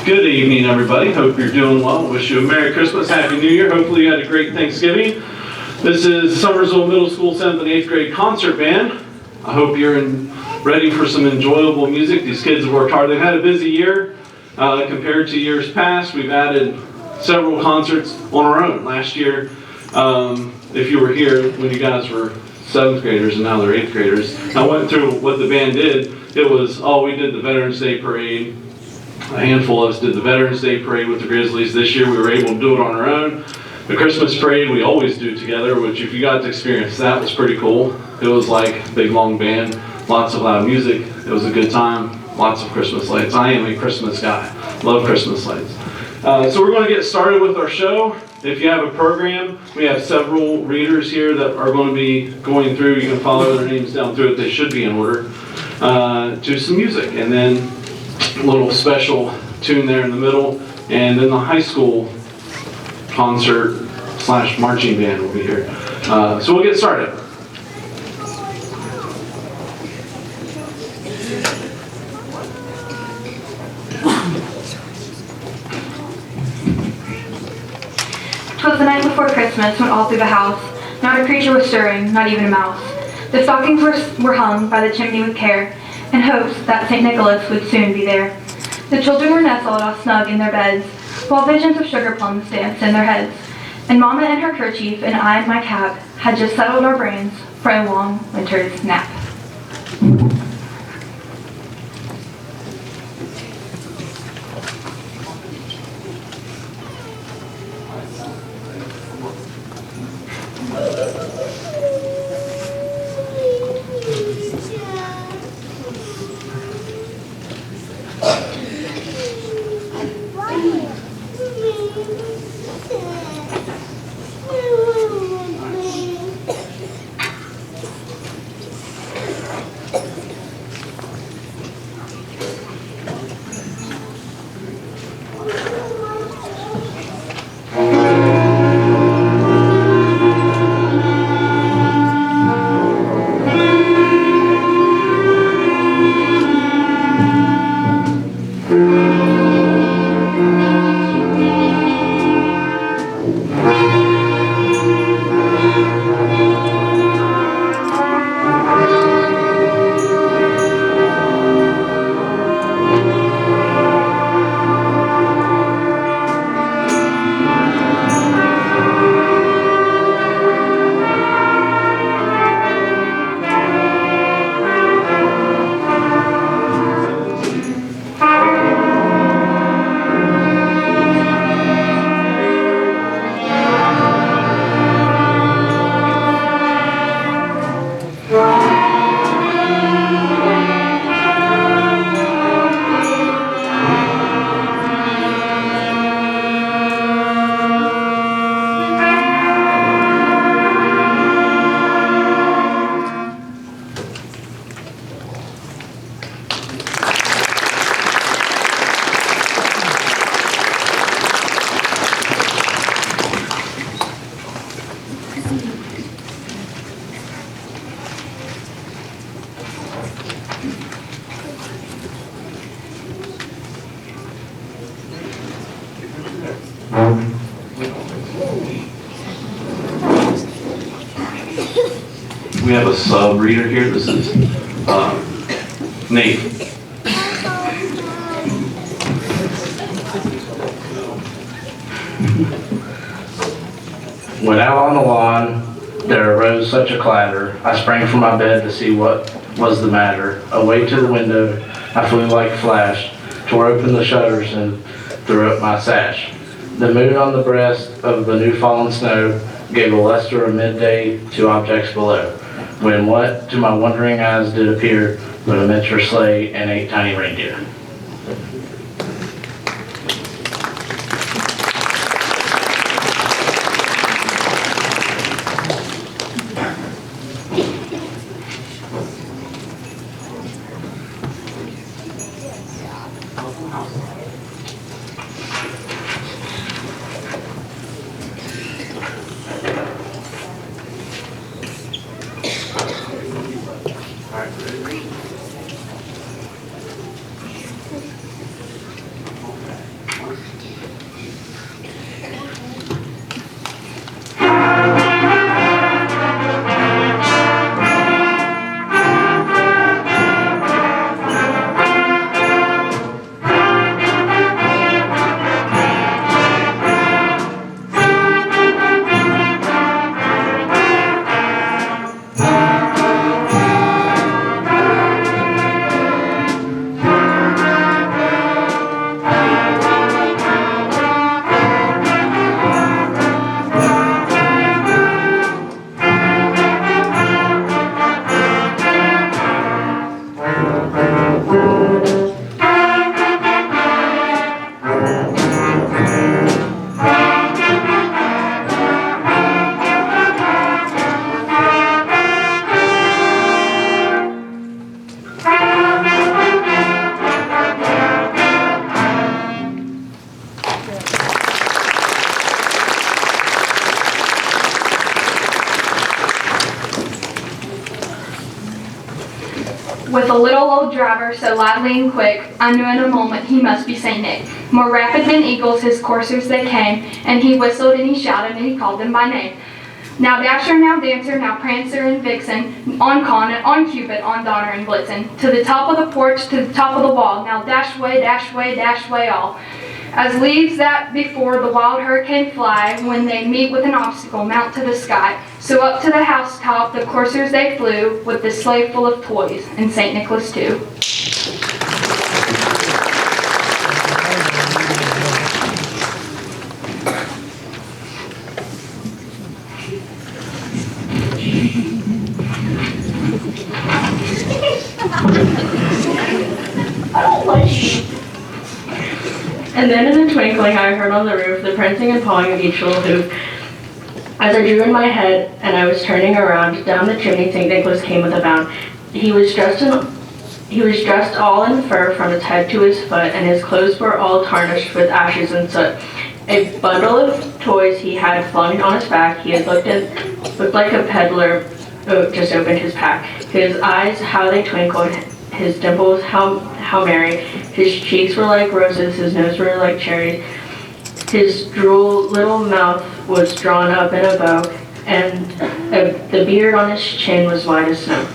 Good evening, everybody. Hope you're doing well. Wish you a Merry Christmas, Happy New Year. Hopefully you had a great Thanksgiving. This is Summersville Middle School 7th and 8th grade concert band. I hope you're ready for some enjoyable music. These kids have worked hard. They've had a busy year compared to years past. We've added several concerts on our own. Last year, if you were here when you guys were 7th graders and now they're 8th graders, I went through what the band did. It was, we did the Veterans Day Parade. A handful of us did the Veterans Day Parade with the Grizzlies. This year we were able to do it on our own. The Christmas Parade we always do together, which if you got to experience that was pretty cool. It was like a big long band, lots of loud music. It was a good time, lots of Christmas lights. I am a Christmas guy, love Christmas lights. So we're going to get started with our show. If you have a program, we have several readers here that are going to be going through. You can follow their names down through it. They should be in order. To some music, and then a little special tune there in the middle, and then the high school concert / marching band will be here. So we'll get started. "'Twas the night before Christmas when all through the house not a creature was stirring, not even a mouse. The stockings were hung by the chimney with care, in hopes that St. Nicholas would soon be there. The children were nestled all snug in their beds, while visions of sugar plums danced in their heads. And Mama in her kerchief and I in my cap had just settled our brains for a long winter's nap." We have a sub reader here. This is Nate. When out on the lawn, there arose such a clatter. I sprang from my bed to see what was the matter. Away to the window, I flew like a flash, tore open the shutters and threw up my sash. The moon on the breast of the new fallen snow gave a luster of midday to objects below, when what to my wondering eyes did appear but a miniature sleigh and 8 tiny reindeer. with a little old driver so lively and quick, I knew in a moment he must be St. Nick. More rapid than eagles his coursers they came, and he whistled and he shouted and he called them by name. Now Dasher, now Dancer, now Prancer and Vixen, on Comet, on Cupid, on Donner and Blitzen, to the top of the porch, to the top of the wall, now dash way all. As leaves that before the wild hurricane fly, when they meet with an obstacle, mount to the sky. So up to the housetop the coursers they flew, with the sleigh full of toys, and St. Nicholas too. And then in a twinkling I heard on the roof the prancing and pawing of each little hoof. As I drew in my head and I was turning around, down the chimney St. Nicholas came with a bound. He was dressed all in fur from his head to his foot, and his clothes were all tarnished with ashes and soot. A bundle of toys he had flung on his back. He had looked like a peddler who just opened his pack. His eyes, how they twinkled, his dimples, how merry. His cheeks were like roses, his nose were like cherries. His droll little mouth was drawn up in a bow, and the beard on his chin was white as snow.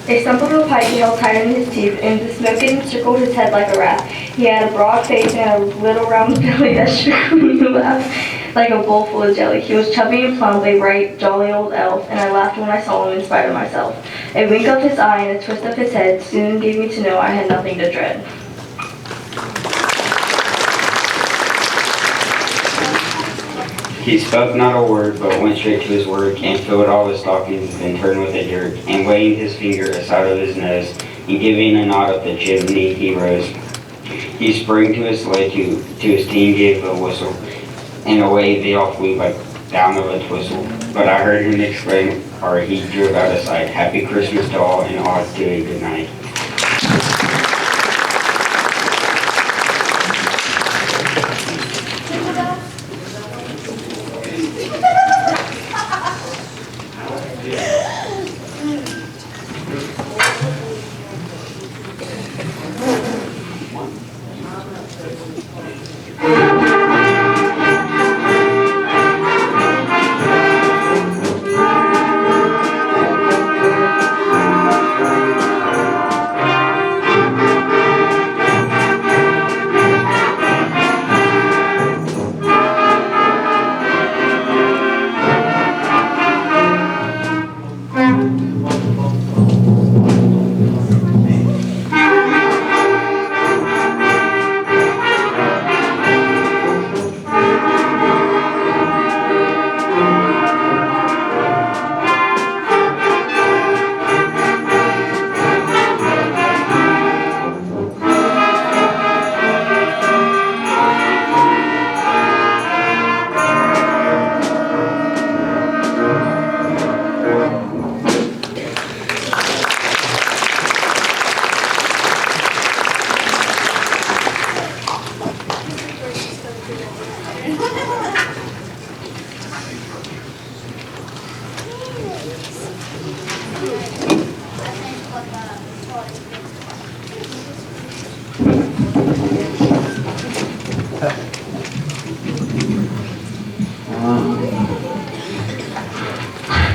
A stump of a pipe he held tight in his teeth, and the smoke encircled his head like a wrap. He had a broad face and a little round belly that shook when he laughed like a bowl full of jelly. He was chubby and plump, a bright, jolly old elf, and I laughed when I saw him in spite of myself. A wink of his eye and a twist of his head soon gave me to know I had nothing to dread. He spoke not a word, but went straight to his work, and filled all his stockings, then turned with a jerk, and waving his finger aside of his nose, and giving a nod up the chimney, he rose. He sprang to his sleigh, to his team gave a whistle, and away they all flew like down of a twistle. But I heard him exclaim, or he drove out of sight, "Happy Christmas to all, and all to a good night."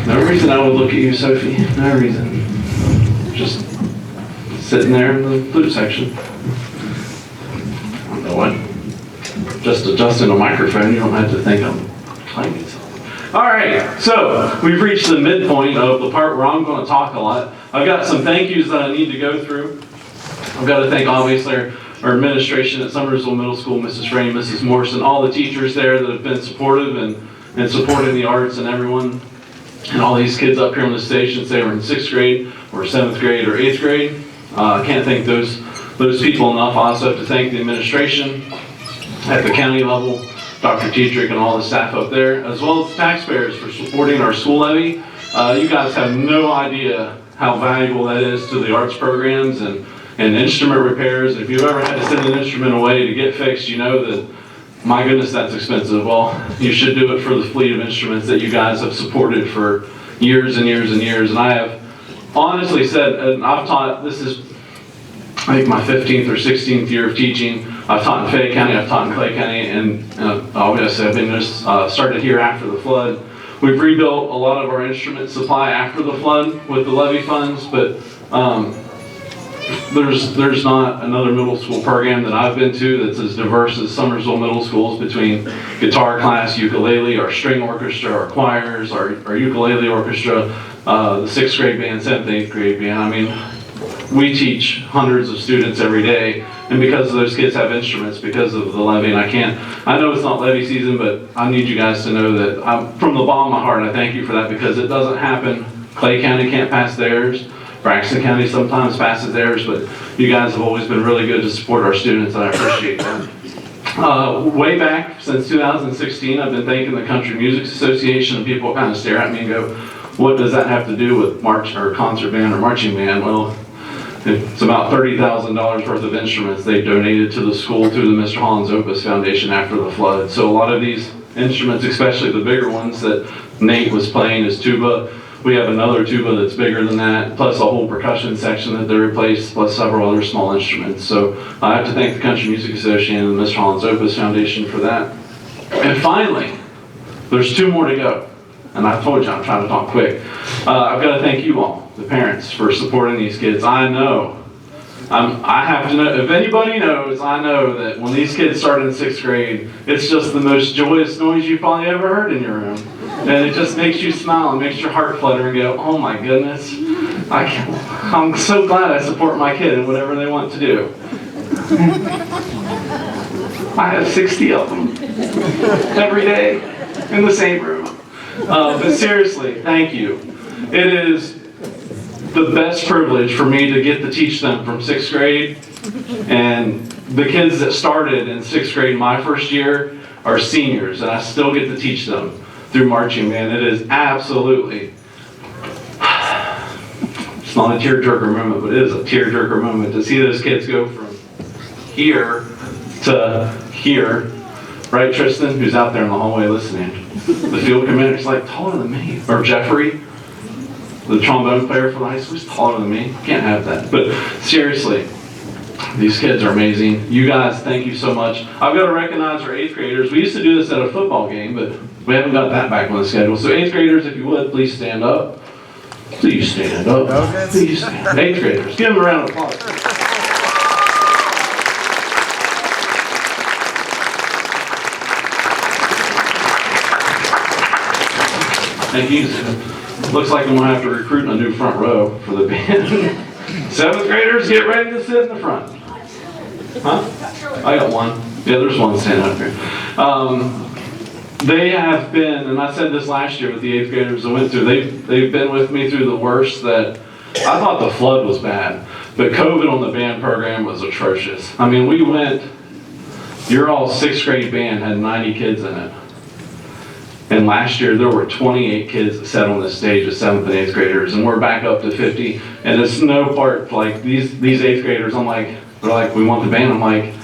No reason I would look at you, Sophie. No reason. Just sitting there in the flute section. I don't know what. Just adjusting a microphone. You don't have to think I'm playing something. All right. So we've reached the midpoint of the part where I'm going to talk a lot. I've got some thank yous that I need to go through. I've got to thank obviously our administration at Summersville Middle School, Mrs. Ray, Mrs. Morrison, all the teachers there that have been supportive and supporting the arts and everyone. And all these kids up here on the stage, since they were in 6th grade or 7th grade or 8th grade. I can't thank those people enough. I also have to thank the administration at the county level, Dr. Tietrich and all the staff up there, as well as the taxpayers for supporting our school levy. You guys have no idea how valuable that is to the arts programs and instrument repairs. If you've ever had to send an instrument away to get fixed, you know that, my goodness, that's expensive. Well, you should do it for the fleet of instruments that you guys have supported for years and years and years. And I have honestly said, and I've taught, this is I think my 15th or 16th year of teaching. I've taught in Fayette County, I've taught in Clay County, and obviously I've been started here after the flood. We've rebuilt a lot of our instrument supply after the flood with the levy funds, but there's not another middle school program that I've been to that's as diverse as Summersville Middle Schools, between guitar class, ukulele, our string orchestra, our choirs, our ukulele orchestra, the 6th grade band, 7th, 8th grade band. I mean, we teach hundreds of students every day, and because of those kids have instruments, because of the levy, and I know it's not levy season, but I need you guys to know that from the bottom of my heart, I thank you for that, because it doesn't happen. Clay County can't pass theirs. Braxton County sometimes passes theirs, but you guys have always been really good to support our students, and I appreciate that. Way back, since 2016, I've been thanking the Country Music Association, and people kind of stare at me and go, what does that have to do with march or concert band or marching band? Well, it's about $30,000 worth of instruments they donated to the school through the Mr. Holland's Opus Foundation after the flood. So a lot of these instruments, especially the bigger ones that Nate was playing, is tuba. We have another tuba that's bigger than that, plus a whole percussion section that they replaced, plus several other small instruments. So I have to thank the Country Music Association and the Mr. Holland's Opus Foundation for that. And finally, there's 2 more to go. And I told you I'm trying to talk quick. I've got to thank you all, the parents, for supporting these kids. I know, I have to know, if anybody knows, I know that when these kids start in 6th grade, it's just the most joyous noise you've probably ever heard in your room. And it just makes you smile and makes your heart flutter and go, oh my goodness, I'm so glad I support my kid in whatever they want to do. I have 60 of them every day in the same room. But seriously, thank you. It is the best privilege for me to get to teach them from 6th grade. And the kids that started in 6th grade my first year are seniors, and I still get to teach them through marching band. It is absolutely, it's not a tearjerker moment, but it is a tearjerker moment to see those kids go from here to here. Right, Tristan, who's out there in the hallway listening? The field commander's like taller than me. Or Jeffrey, the trombone player for the high school, is taller than me. Can't have that. But seriously, these kids are amazing. You guys, thank you so much. I've got to recognize our 8th graders. We used to do this at a football game, but we haven't got that back on the schedule. So 8th graders, if you would, please stand up. Please stand up. Please stand up. 8th graders, give them a round of applause. Thank you. Looks like I'm going to have to recruit a new front row for the band. 7th graders, get ready to sit in the front. Huh? I got one. Yeah, there's one standing up here. They have been, and I said this last year with the 8th graders I went through, they've been with me through the worst. That I thought the flood was bad, but COVID on the band program was atrocious. I mean, we went, your all 6th grade band had 90 kids in it. And last year there were 28 kids that sat on the stage with 7th and 8th graders, and we're back up to 50. And it's no part, like these 8th graders, they're like, we want the band. I'm like,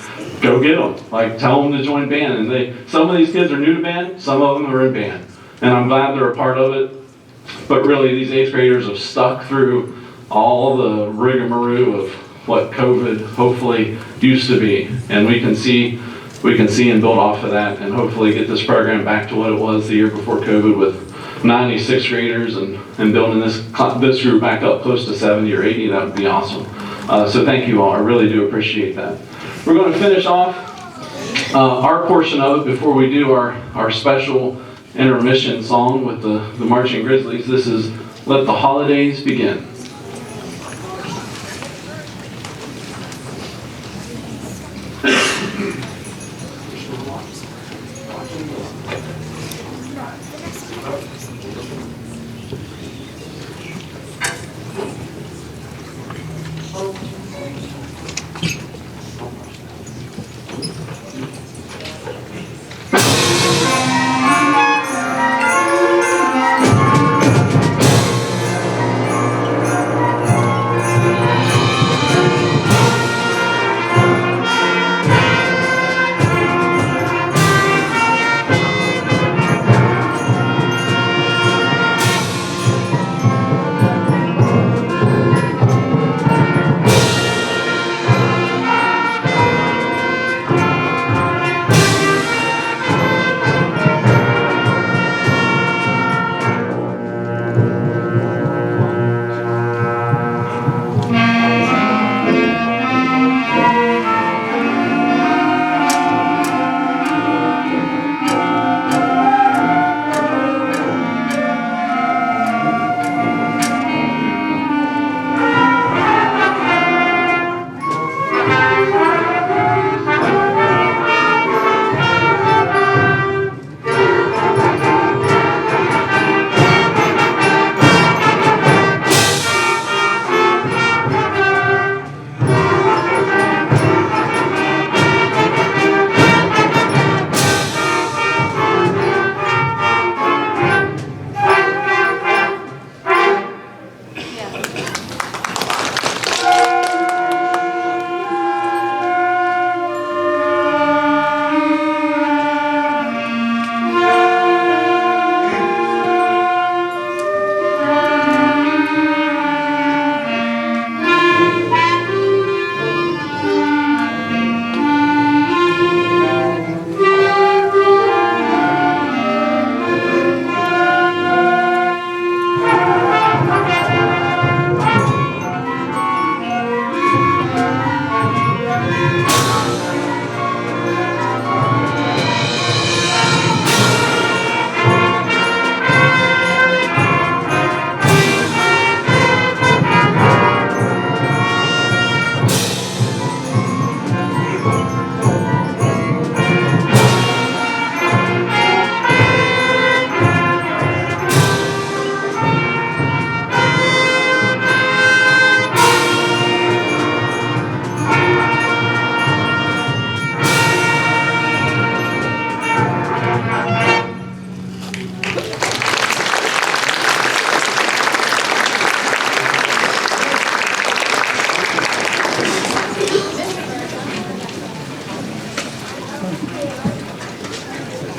go get them. Like, tell them to join band. And some of these kids are new to band, some of them are in band. And I'm glad they're a part of it. But really, these 8th graders have stuck through all the rigmarole of what COVID hopefully used to be. And we can see and build off of that and hopefully get this program back to what it was the year before COVID with 96 graders and building this group back up close to 70 or 80. That would be awesome. So thank you all. I really do appreciate that. We're going to finish off our portion of it before we do our special intermission song with the Marching Grizzlies. This is Let the Holidays Begin.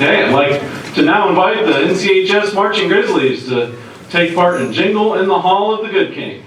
Okay, I'd like to now invite the NCHS Marching Grizzlies to take part in Jingle in the Hall of the Good King.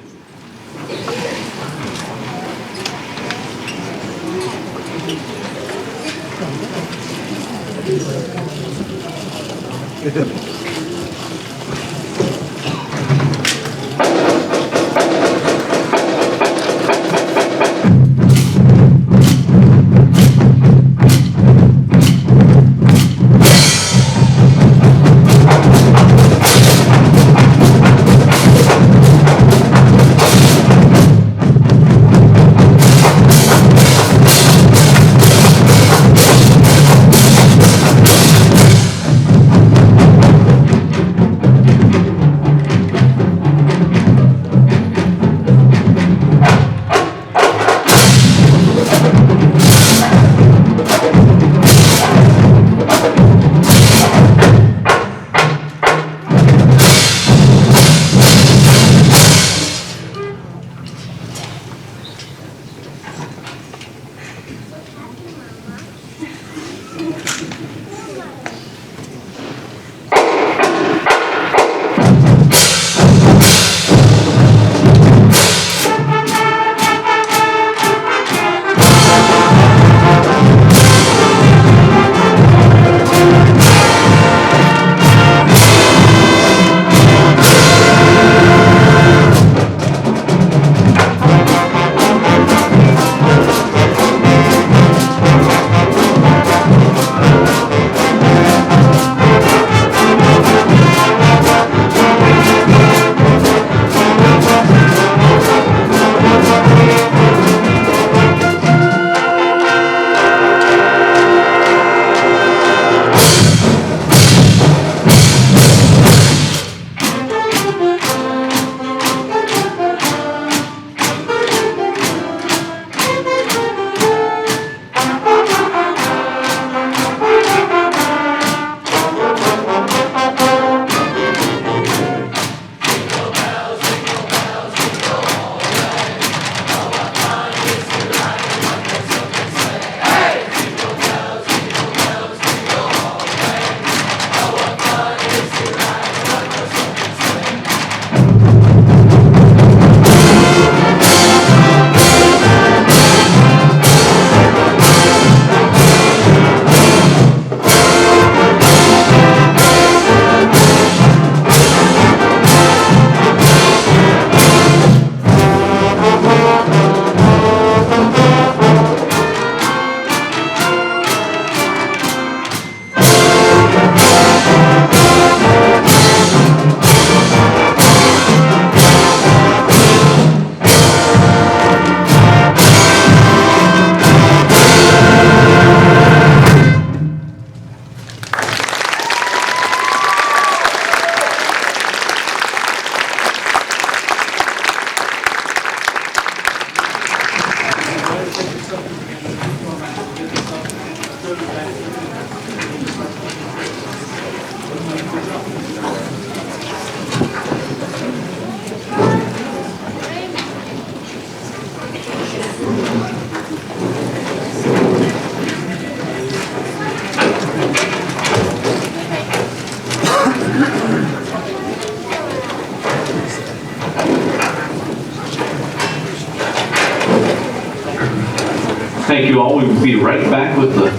Thank you all. We will be right back with the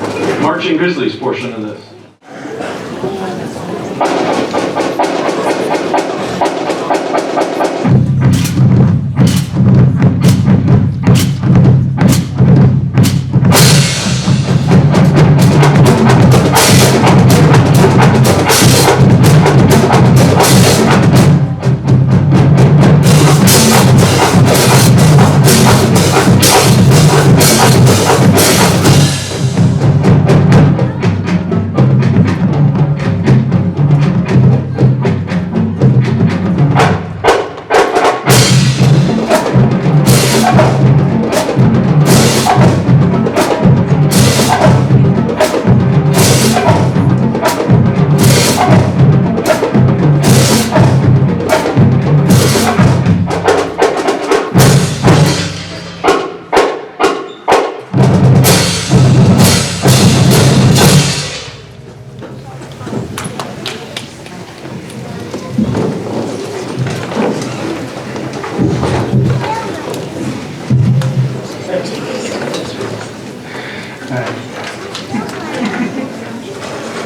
Marching Grizzlies portion of this.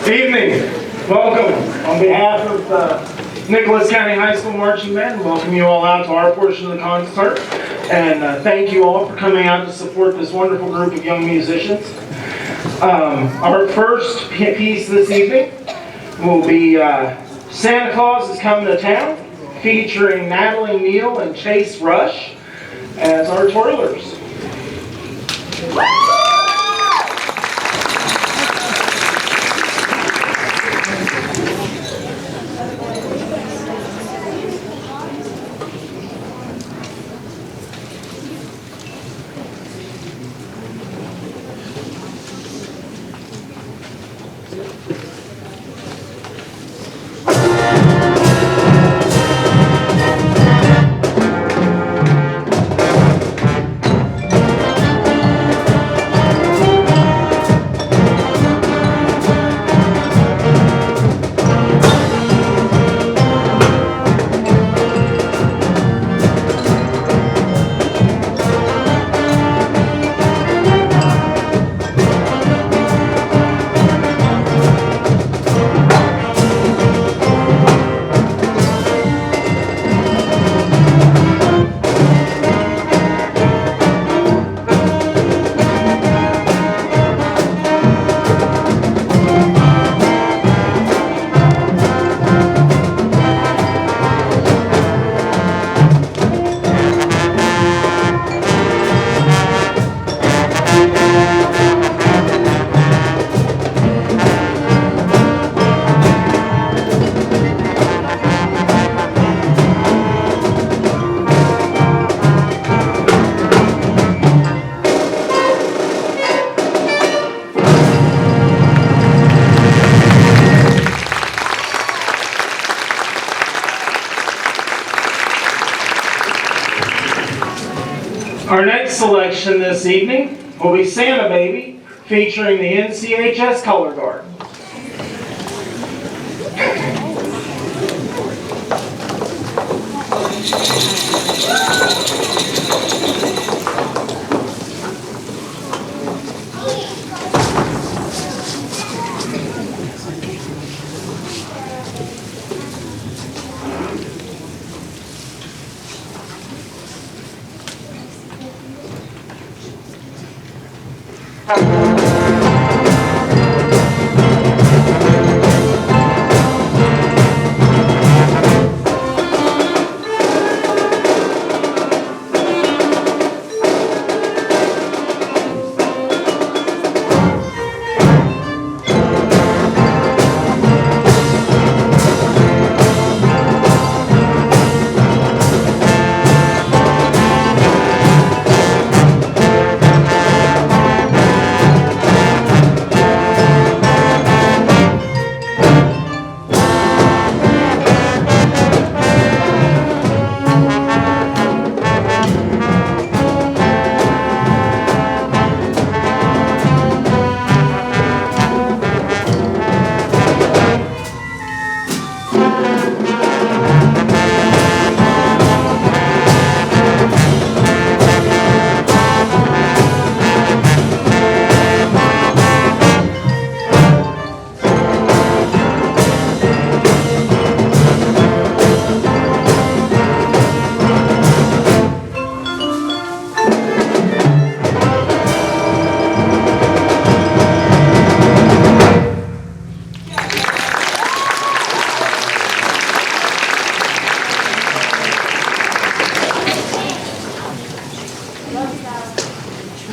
Evening. Welcome. On behalf of Nicholas County High School Marching Band, welcome you all out to our portion of the concert. And thank you all for coming out to support this wonderful group of young musicians. Our first piece this evening will be Santa Claus is Coming to Town, featuring Natalie Neal and Chase Rush as our twirlers. Our next selection this evening will be Santa Baby, featuring the NCHS Color Guard.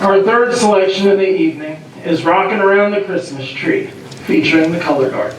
Our third selection of the evening is Rockin' Around the Christmas Tree, featuring the Color Guard.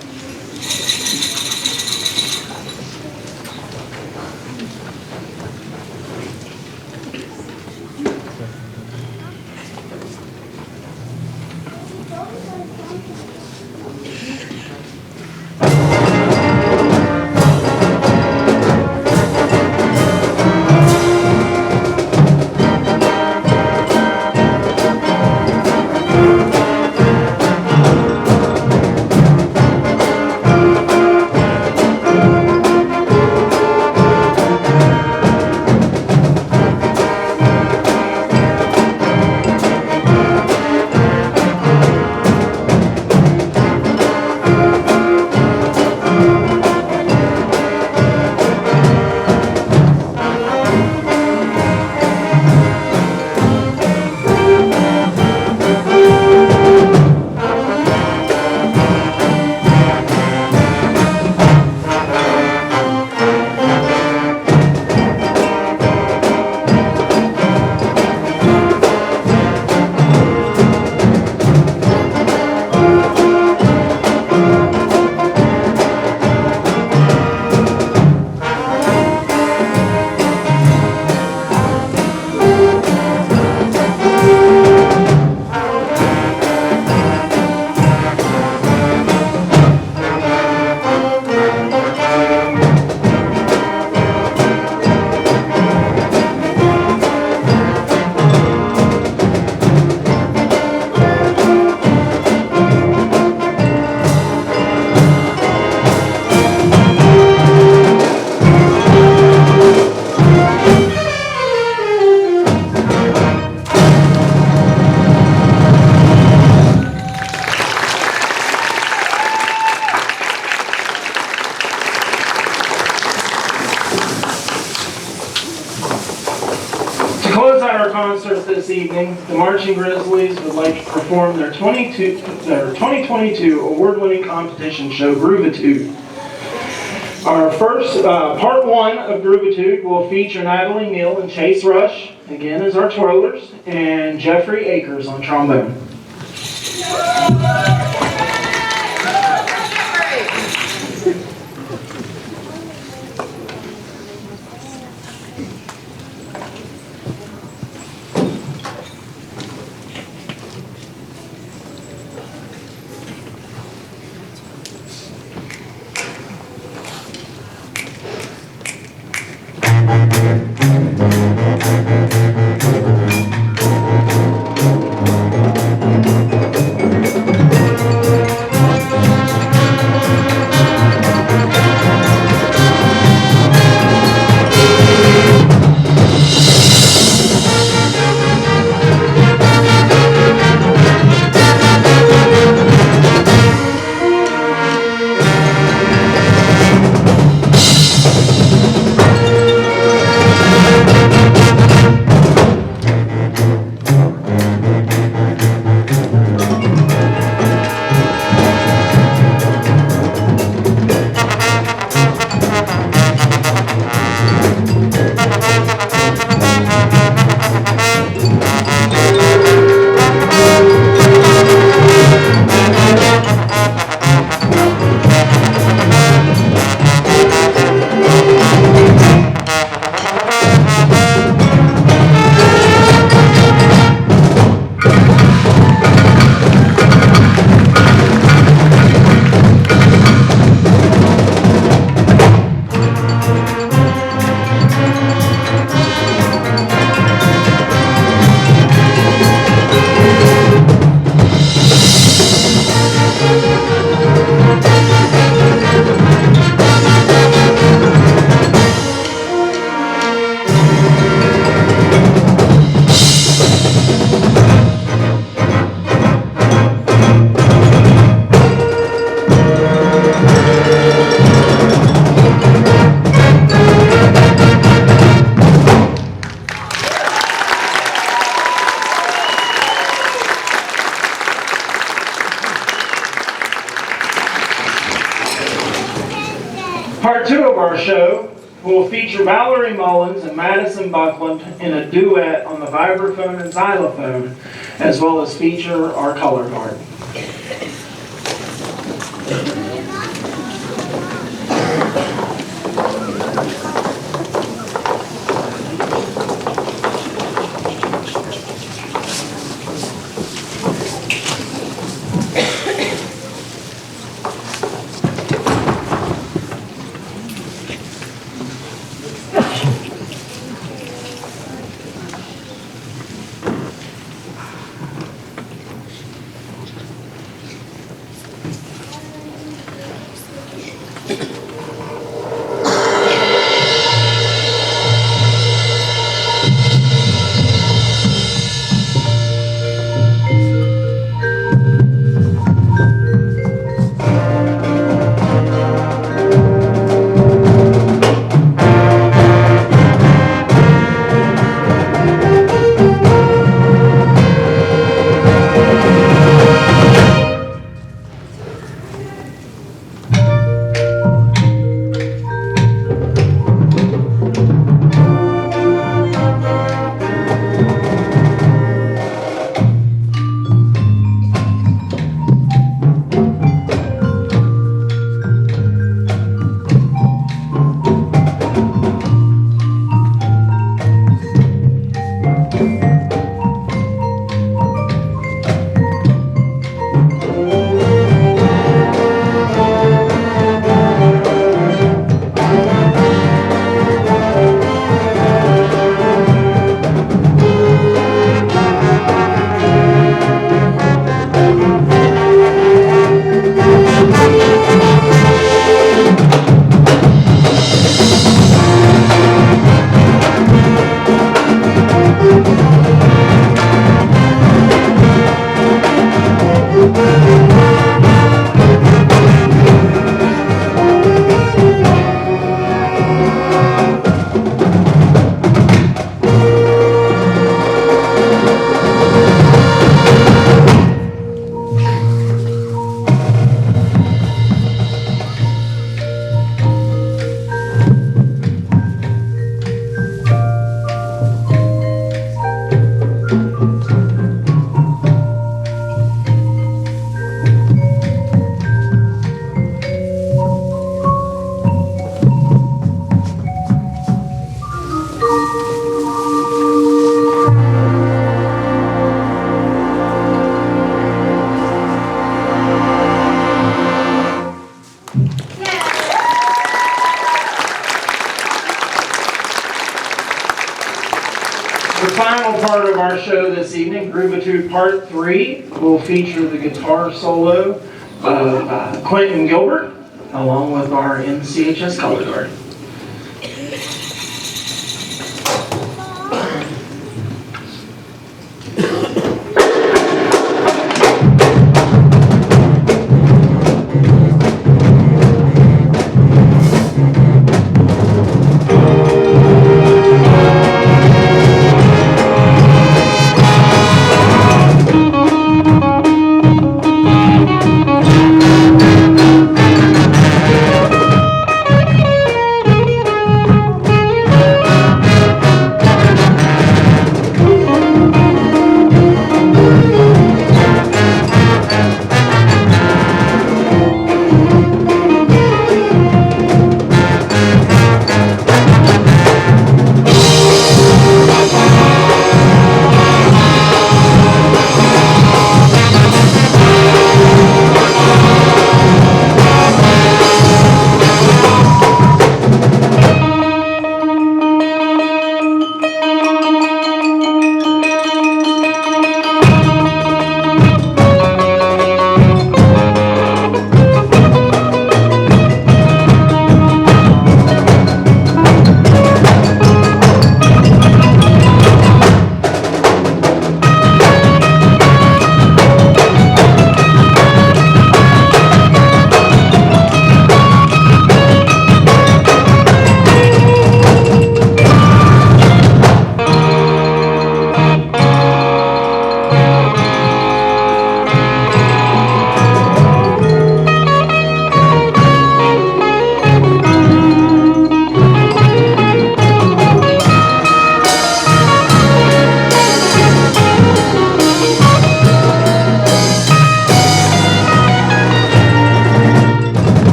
Concert this evening, the Marching Grizzlies would like to perform their 2022 award-winning competition show, Groovitude. Our first, part one of Groovitude will feature Natalie Neal and Chase Rush, again as our twirlers, and Jeffrey Akers on trombone. Part two of our show will feature Valerie Mullins and Madison Buckland in a duet on the vibraphone and xylophone, as well as feature our color guard. The final part of our show this evening, Groovitude Part 3, will feature the guitar solo of Quentin Gilbert, along with our NCHS color guard.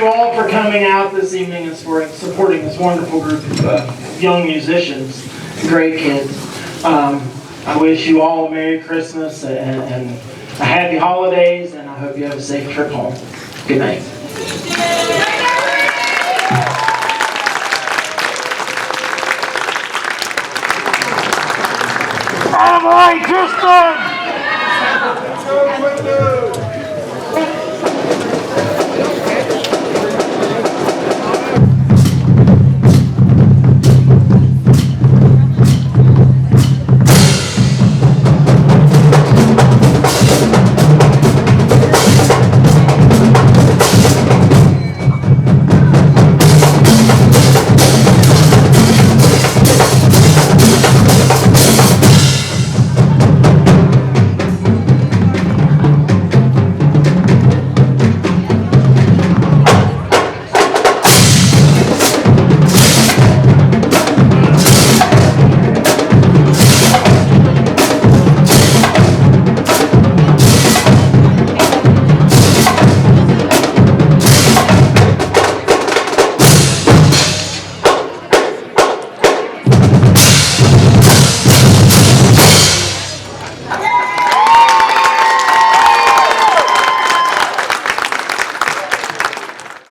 you all for coming out this evening and supporting this wonderful group of young musicians, great kids. I wish you all a Merry Christmas and a Happy Holidays, and I hope you have a safe trip home. Good night. All right, Kristen!